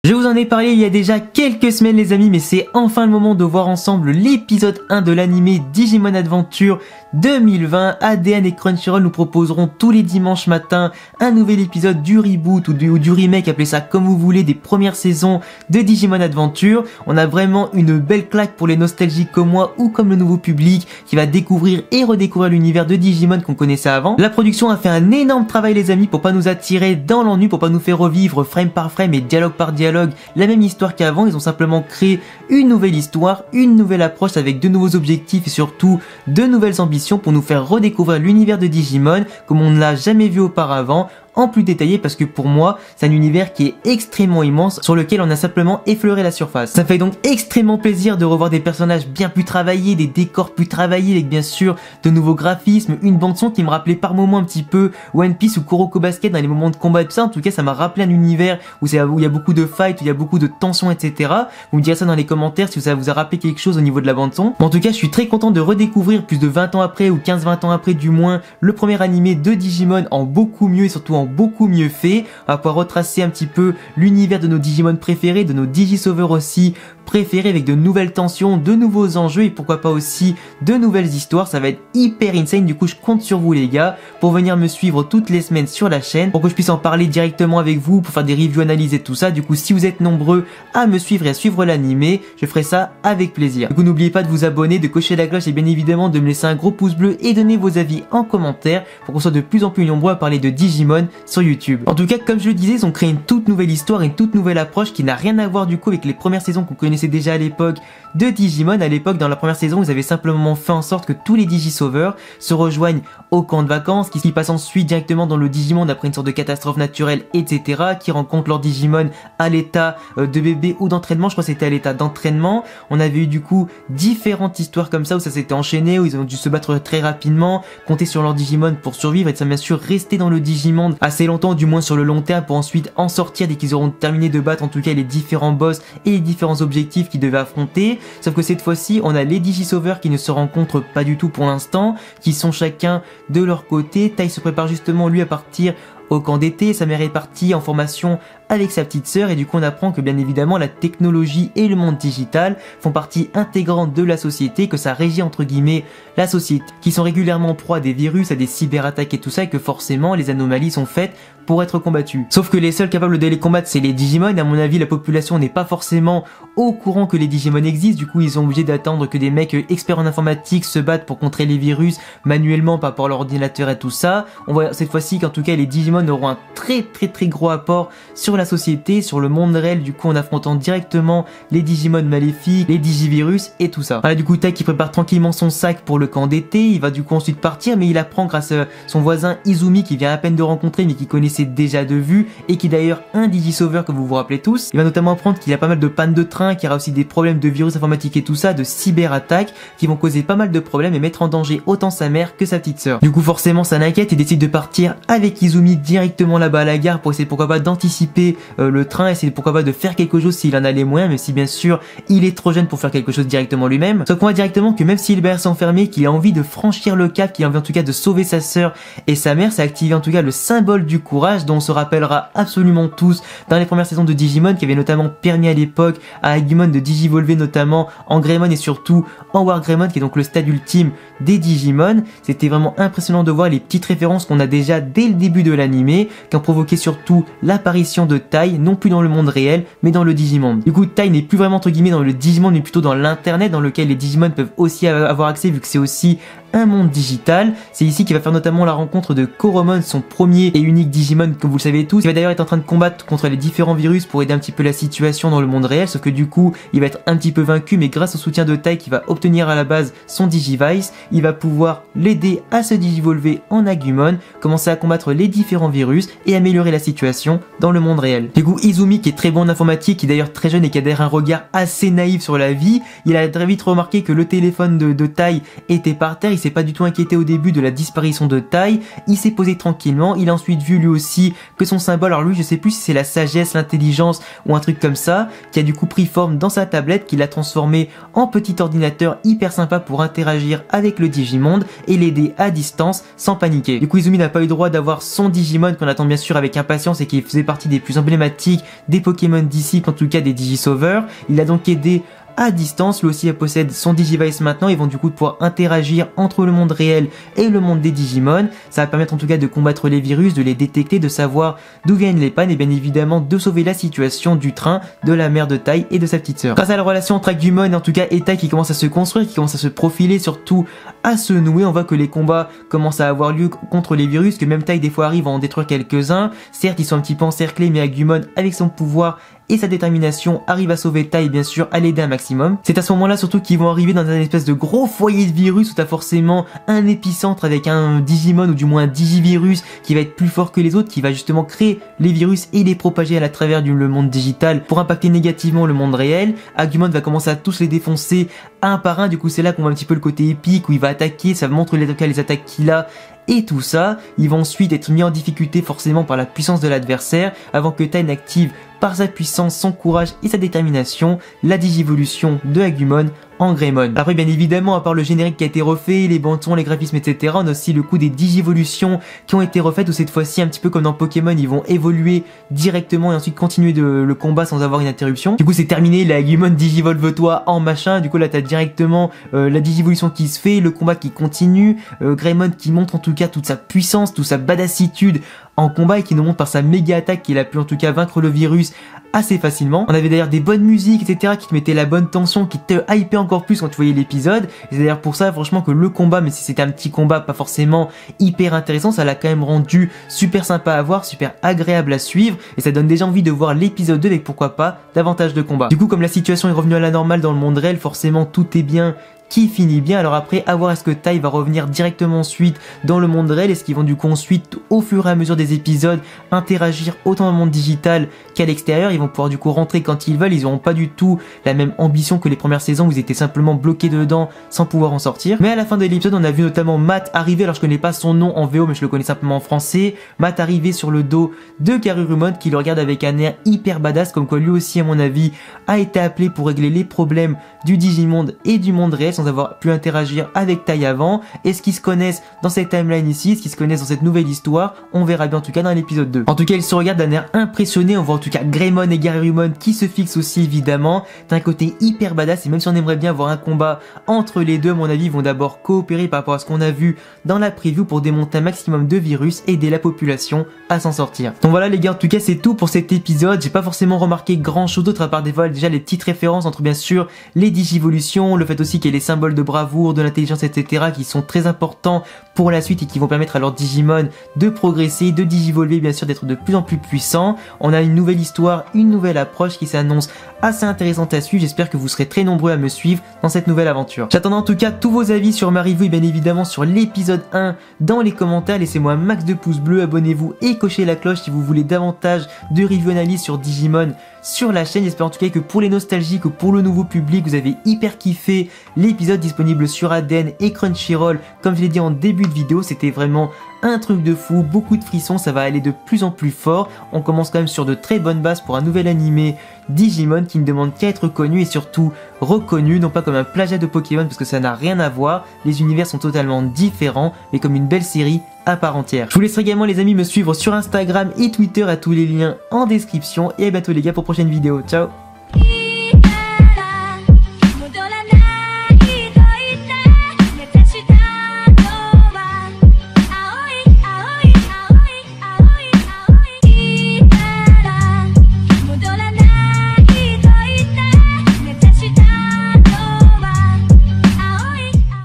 Je vous en ai parlé il y a déjà quelques semaines les amis, mais c'est enfin le moment de voir ensemble l'épisode 1 de l'animé Digimon Adventure 2020. ADN et Crunchyroll nous proposeront tous les dimanches matins un nouvel épisode du reboot ou du remake, appelez ça comme vous voulez, des premières saisons de Digimon Adventure. On a vraiment une belle claque pour les nostalgiques comme moi ou comme le nouveau public qui va découvrir et redécouvrir l'univers de Digimon qu'on connaissait avant. La production a fait un énorme travail les amis pour pas nous attirer dans l'ennui, pour pas nous faire revivre frame par frame et dialogue par dialogue la même histoire qu'avant. Ils ont simplement créé une nouvelle histoire, une nouvelle approche avec de nouveaux objectifs et surtout de nouvelles ambitions pour nous faire redécouvrir l'univers de Digimon comme on ne l'a jamais vu auparavant, en plus détaillé, parce que pour moi c'est un univers qui est extrêmement immense sur lequel on a simplement effleuré la surface. Ça fait donc extrêmement plaisir de revoir des personnages bien plus travaillés, des décors plus travaillés avec bien sûr de nouveaux graphismes, une bande son qui me rappelait par moments un petit peu One Piece ou Kuroko Basket dans les moments de combat et tout ça. En tout cas ça m'a rappelé un univers où il y a beaucoup de fights, où il y a beaucoup de tensions, etc. Vous me direz ça dans les commentaires si ça vous a rappelé quelque chose au niveau de la bande son. Mais en tout cas je suis très content de redécouvrir plus de 20 ans après ou 15-20 ans après du moins le premier animé de Digimon en beaucoup mieux et surtout en beaucoup mieux fait. On va pouvoir retracer un petit peu l'univers de nos Digimon préférés, de nos Digisauvers aussi préférés, avec de nouvelles tensions, de nouveaux enjeux et pourquoi pas aussi de nouvelles histoires. Ça va être hyper insane, du coup je compte sur vous les gars pour venir me suivre toutes les semaines sur la chaîne pour que je puisse en parler directement avec vous, pour faire des reviews, analyses et tout ça. Du coup si vous êtes nombreux à me suivre et à suivre l'animé, je ferai ça avec plaisir. Du coup n'oubliez pas de vous abonner, de cocher la cloche et bien évidemment de me laisser un gros pouce bleu et donner vos avis en commentaire pour qu'on soit de plus en plus nombreux à parler de Digimon sur YouTube. En tout cas, comme je le disais, ils ont créé une toute nouvelle histoire, une toute nouvelle approche qui n'a rien à voir du coup avec les premières saisons qu'on connaissait déjà à l'époque de Digimon. À l'époque, dans la première saison, ils avaient simplement fait en sorte que tous les Digisauvers se rejoignent au camp de vacances, qui passe ensuite directement dans le Digimonde après une sorte de catastrophe naturelle, etc., qui rencontrent leur Digimon à l'état de bébé ou d'entraînement. Je crois que c'était à l'état d'entraînement. On avait eu du coup différentes histoires comme ça où ça s'était enchaîné, où ils ont dû se battre très rapidement, compter sur leur Digimon pour survivre et ça bien sûr rester dans le Digimonde assez longtemps, du moins sur le long terme, pour ensuite en sortir dès qu'ils auront terminé de battre en tout cas les différents boss et les différents objectifs qu'ils devaient affronter. Sauf que cette fois-ci on a les Digisauvers qui ne se rencontrent pas du tout pour l'instant, qui sont chacun de leur côté. Tai se prépare justement lui à partir au camp d'été, sa mère est partie en formation avec sa petite sœur et du coup on apprend que bien évidemment la technologie et le monde digital font partie intégrante de la société, que ça régit entre guillemets la société, qui sont régulièrement en proie à des virus, à des cyberattaques et tout ça, et que forcément les anomalies sont faites pour être combattues. Sauf que les seuls capables de les combattre c'est les Digimon, et à mon avis la population n'est pas forcément au courant que les Digimon existent. Du coup ils sont obligés d'attendre que des mecs experts en informatique se battent pour contrer les virus manuellement par rapport à leur ordinateur et tout ça. On voit cette fois-ci qu'en tout cas les Digimon auront un très gros apport sur la société, sur le monde réel, du coup en affrontant directement les Digimon maléfiques, les Digivirus et tout ça. Voilà, du coup Tai qui prépare tranquillement son sac pour le camp d'été, il va du coup ensuite partir, mais il apprend grâce à son voisin Izumi qui vient à peine de rencontrer mais qui connaissait déjà de vue et qui est d'ailleurs un Digisauver que vous vous rappelez tous. Il va notamment apprendre qu'il y a pas mal de pannes de train, qu'il y aura aussi des problèmes de virus informatiques et tout ça, de cyberattaques qui vont causer pas mal de problèmes et mettre en danger autant sa mère que sa petite sœur. Du coup forcément ça l'inquiète, il décide de partir avec Izumi directement là-bas à la gare pour essayer pourquoi pas d'anticiper le train, essayer pourquoi pas de faire quelque chose s'il en a les moyens, mais si bien sûr il est trop jeune pour faire quelque chose directement lui-même. Sauf qu'on voit directement que même s'il est enfermé, qu'il a envie de franchir le cap, qu'il a envie en tout cas de sauver sa sœur et sa mère, ça active en tout cas le symbole du courage dont on se rappellera absolument tous dans les premières saisons de Digimon, qui avait notamment permis à l'époque à Agumon de digivolver notamment en Greymon et surtout en Wargreymon, qui est donc le stade ultime des Digimon. C'était vraiment impressionnant de voir les petites références qu'on a déjà dès le début de l'animé, qui ont provoqué surtout l'apparition de Tai, non plus dans le monde réel, mais dans le Digimonde. Du coup, Tai n'est plus vraiment entre guillemets dans le Digimonde, mais plutôt dans l'internet, dans lequel les Digimon peuvent aussi avoir accès, vu que c'est aussi un monde digital. C'est ici qu'il va faire notamment la rencontre de Koromon, son premier et unique Digimon, comme vous le savez tous. Il va d'ailleurs être en train de combattre contre les différents virus pour aider un petit peu la situation dans le monde réel, sauf que du coup, il va être un petit peu vaincu, mais grâce au soutien de Tai qui va obtenir à la base son Digivice, il va pouvoir l'aider à se digivolver en Agumon, commencer à combattre les différents virus et améliorer la situation dans le monde réel. Du coup, Izumi, qui est très bon en informatique, qui est d'ailleurs très jeune et qui a d'ailleurs un regard assez naïf sur la vie, il a très vite remarqué que le téléphone de Tai était par terre. Il s'est pas du tout inquiété au début de la disparition de Tai, il s'est posé tranquillement, il a ensuite vu lui aussi que son symbole, alors lui je sais plus si c'est la sagesse, l'intelligence ou un truc comme ça, qui a du coup pris forme dans sa tablette, qu'il a transformé en petit ordinateur hyper sympa pour interagir avec le Digimonde et l'aider à distance sans paniquer. Du coup Izumi n'a pas eu le droit d'avoir son Digimon qu'on attend bien sûr avec impatience et qui faisait partie des plus emblématiques des Pokémon d'ici, en tout cas des Digisauveurs. Il a donc aidé à distance, lui aussi possède son Digivice maintenant, ils vont du coup pouvoir interagir entre le monde réel et le monde des Digimon. Ça va permettre en tout cas de combattre les virus, de les détecter, de savoir d'où viennent les pannes et bien évidemment de sauver la situation du train de la mère de Tai et de sa petite sœur. Grâce à la relation entre Agumon et en tout cas Tai qui commence à se construire, qui commence à se profiler, surtout à se nouer, on voit que les combats commencent à avoir lieu contre les virus, que même Tai des fois arrive à en détruire quelques-uns. Certes ils sont un petit peu encerclés, mais Agumon avec son pouvoir et sa détermination arrive à sauver Tai, bien sûr à l'aider un maximum. C'est à ce moment là surtout qu'ils vont arriver dans un espèce de gros foyer de virus où t'as forcément un épicentre avec un Digimon ou du moins un Digivirus qui va être plus fort que les autres, qui va justement créer les virus et les propager à travers le monde digital pour impacter négativement le monde réel. Agumon va commencer à tous les défoncer un par un, du coup c'est là qu'on voit un petit peu le côté épique où il va attaquer, ça montre les attaques qu'il a. Et tout ça, ils vont ensuite être mis en difficulté forcément par la puissance de l'adversaire avant que Tai n'active par sa puissance, son courage et sa détermination la digivolution de Agumon en Greymon. Après bien évidemment, à part le générique qui a été refait, les bâtons, les graphismes etc, on a aussi le coup des digivolutions qui ont été refaites où cette fois-ci un petit peu comme dans Pokémon ils vont évoluer directement et ensuite continuer le combat sans avoir une interruption. Du coup c'est terminé, la Agumon digivolve-toi en machin, du coup là t'as directement la digivolution qui se fait, le combat qui continue, Greymon qui montre en tout cas toute sa puissance, toute sa badassitude en combat et qui nous montre par sa méga attaque qu'il a pu en tout cas vaincre le virus assez facilement. On avait d'ailleurs des bonnes musiques etc qui te mettaient la bonne tension, qui te hypaient encore plus quand tu voyais l'épisode. Et c'est d'ailleurs pour ça franchement que le combat, même si c'était un petit combat pas forcément hyper intéressant, ça l'a quand même rendu super sympa à voir, super agréable à suivre et ça donne déjà envie de voir l'épisode 2 avec pourquoi pas davantage de combats. Du coup comme la situation est revenue à la normale dans le monde réel, forcément tout est bien qui finit bien. Alors après, à voir est-ce que Tai va revenir directement ensuite dans le monde réel, est-ce qu'ils vont du coup ensuite au fur et à mesure des épisodes interagir autant dans le monde digital qu'à l'extérieur. Ils vont pouvoir du coup rentrer quand ils veulent, ils n'auront pas du tout la même ambition que les premières saisons où ils étaient simplement bloqués dedans sans pouvoir en sortir. Mais à la fin de l'épisode on a vu notamment Matt arriver, alors je connais pas son nom en VO mais je le connais simplement en français. Matt arriver sur le dos de Garurumon qui le regarde avec un air hyper badass, comme quoi lui aussi à mon avis a été appelé pour régler les problèmes du Digimonde et du monde réel sans avoir pu interagir avec Tai avant. Est-ce qu'ils se connaissent dans cette timeline ici, est-ce qu'ils se connaissent dans cette nouvelle histoire? On verra bien en tout cas dans l'épisode 2. En tout cas ils se regardent d'un air impressionné, on voit en tout cas Greymon et Garurumon qui se fixent aussi évidemment. T'as un côté hyper badass et même si on aimerait bien avoir un combat entre les deux, à mon avis ils vont d'abord coopérer par rapport à ce qu'on a vu dans la preview pour démonter un maximum de virus et aider la population à s'en sortir. Donc voilà les gars, en tout cas c'est tout pour cet épisode. J'ai pas forcément remarqué grand chose d'autre à part des fois déjà les petites références entre bien sûr les digivolutions, le fait aussi qu'il y ait les symboles de bravoure, de l'intelligence etc qui sont très importants pour la suite et qui vont permettre à leur Digimon de progresser, de digivolver bien sûr, d'être de plus en plus puissants. On a une nouvelle histoire, une nouvelle approche qui s'annonce assez intéressante à suivre. J'espère que vous serez très nombreux à me suivre dans cette nouvelle aventure. J'attends en tout cas tous vos avis sur ma review et bien évidemment sur l'épisode 1 dans les commentaires. Laissez-moi un max de pouces bleus, abonnez-vous et cochez la cloche si vous voulez davantage de review analyse sur Digimon sur la chaîne. J'espère en tout cas que pour les nostalgiques ou pour le nouveau public vous avez hyper kiffé l'épisode disponible sur ADN et Crunchyroll. Comme je l'ai dit en début de vidéo, c'était vraiment un truc de fou, beaucoup de frissons, ça va aller de plus en plus fort. On commence quand même sur de très bonnes bases pour un nouvel animé Digimon qui ne demande qu'à être connu et surtout reconnu, non pas comme un plagiat de Pokémon parce que ça n'a rien à voir, les univers sont totalement différents, mais comme une belle série à part entière. Je vous laisserai également les amis me suivre sur Instagram et Twitter, à tous les liens en description et à bientôt les gars pour prochaine vidéo. Ciao.